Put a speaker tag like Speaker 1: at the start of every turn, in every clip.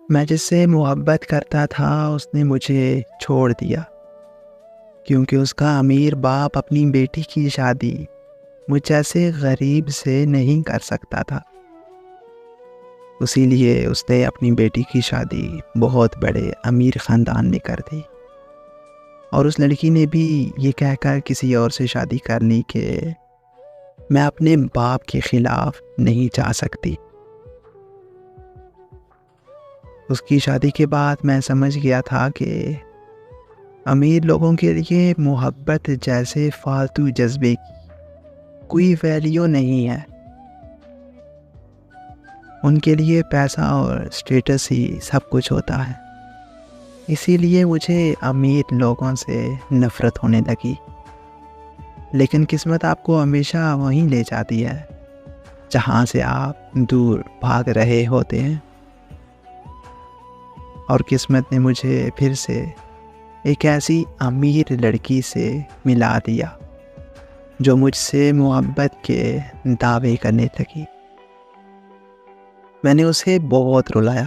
Speaker 1: میں جس سے محبت کرتا تھا اس نے مجھے چھوڑ دیا، کیونکہ اس کا امیر باپ اپنی بیٹی کی شادی مجھ جیسے غریب سے نہیں کر سکتا تھا۔ اسی لیے اس نے اپنی بیٹی کی شادی بہت بڑے امیر خاندان میں کر دی، اور اس لڑکی نے بھی یہ کہہ کر کسی اور سے شادی کر لی کہ میں اپنے باپ کے خلاف نہیں جا سکتی۔ اس کی شادی کے بعد میں سمجھ گیا تھا کہ امیر لوگوں کے لیے محبت جیسے فالتو جذبے کی کوئی ویلیو نہیں ہے۔ ان کے لیے پیسہ اور اسٹیٹس ہی سب کچھ ہوتا ہے۔ اسی لیے مجھے امیر لوگوں سے نفرت ہونے لگی۔ لیکن قسمت آپ کو ہمیشہ وہیں لے جاتی ہے جہاں سے آپ دور بھاگ رہے ہوتے ہیں، اور قسمت نے مجھے پھر سے ایک ایسی امیر لڑکی سے ملا دیا جو مجھ سے محبت کے دعوے کرنے لگی۔ میں نے اسے بہت رلایا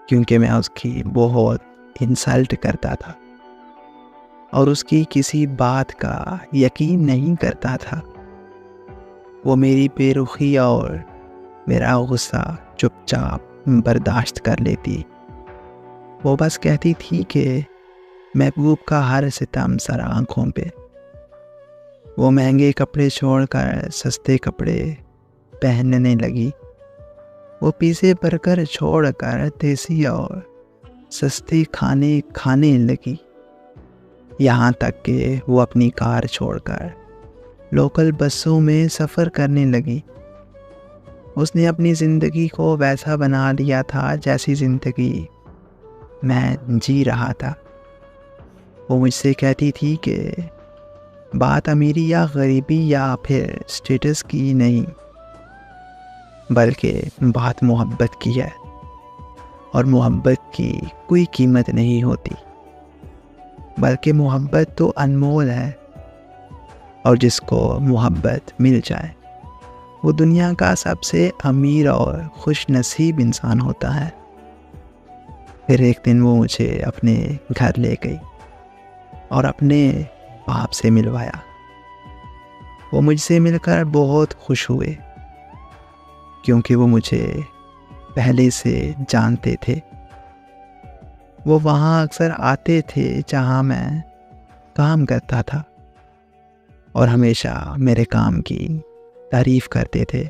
Speaker 1: کیونکہ میں اس کی بہت انسلٹ کرتا تھا اور اس کی کسی بات کا یقین نہیں کرتا تھا۔ وہ میری بے رخی اور میرا غصہ چپ چاپ برداشت کر لیتی۔ وہ بس کہتی تھی کہ محبوب کا ہر ستم سر آنکھوں پہ۔ وہ مہنگے کپڑے چھوڑ کر سستے کپڑے پہننے لگی۔ وہ پیزے برگر چھوڑ کر دیسی اور سستے کھانے کھانے لگی، یہاں تک کہ وہ اپنی کار چھوڑ کر لوکل بسوں میں سفر کرنے لگی۔ اس نے اپنی زندگی کو ویسا بنا لیا تھا جیسی زندگی میں جی رہا تھا۔ وہ مجھ سے کہتی تھی کہ بات امیری یا غریبی یا پھر اسٹیٹس کی نہیں، بلکہ بات محبت کی ہے، اور محبت کی کوئی قیمت نہیں ہوتی، بلکہ محبت تو انمول ہے، اور جس کو محبت مل جائے وہ دنیا کا سب سے امیر اور خوش نصیب انسان ہوتا ہے۔ پھر ایک دن وہ مجھے اپنے گھر لے گئی اور اپنے باپ سے ملوایا۔ وہ مجھ سے مل کر بہت خوش ہوئے کیونکہ وہ مجھے پہلے سے جانتے تھے۔ وہ وہاں اکثر آتے تھے جہاں میں کام کرتا تھا اور ہمیشہ میرے کام کی تعریف کرتے تھے۔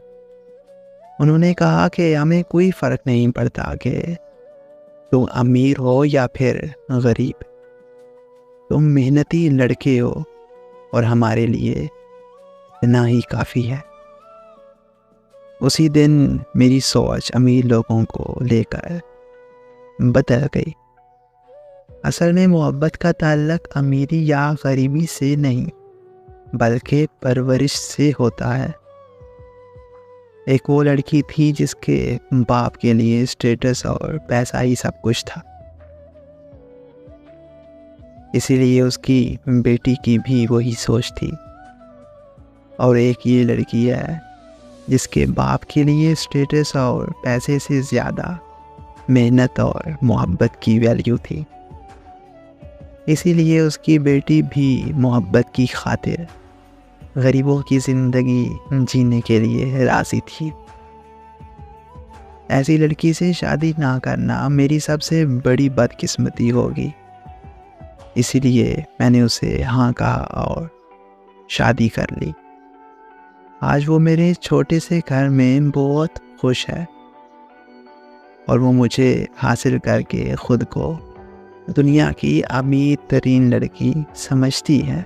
Speaker 1: انہوں نے کہا کہ ہمیں کوئی فرق نہیں پڑتا کہ تم امیر ہو یا پھر غریب، تم محنتی لڑکے ہو اور ہمارے لیے اتنا ہی کافی ہے۔ اسی دن میری سوچ امیر لوگوں کو لے کر بدل گئی۔ اصل میں محبت کا تعلق امیری یا غریبی سے نہیں بلکہ پرورش سے ہوتا ہے۔ ایک وہ لڑکی تھی جس کے باپ کے لیے اسٹیٹس اور پیسہ ہی سب کچھ تھا، اسی لیے اس کی بیٹی کی بھی وہی سوچ تھی۔ اور ایک یہ لڑکی ہے جس کے باپ کے لیے اسٹیٹس اور پیسے سے زیادہ محنت اور محبت کی ویلیو تھی، اسی لیے اس کی بیٹی بھی محبت کی خاطر غریبوں کی زندگی جینے کے لیے راضی تھی۔ ایسی لڑکی سے شادی نہ کرنا میری سب سے بڑی بدقسمتی ہوگی، اسی لیے میں نے اسے ہاں کہا اور شادی کر لی۔ آج وہ میرے چھوٹے سے گھر میں بہت خوش ہے، اور وہ مجھے حاصل کر کے خود کو دنیا کی امیر ترین لڑکی سمجھتی ہے۔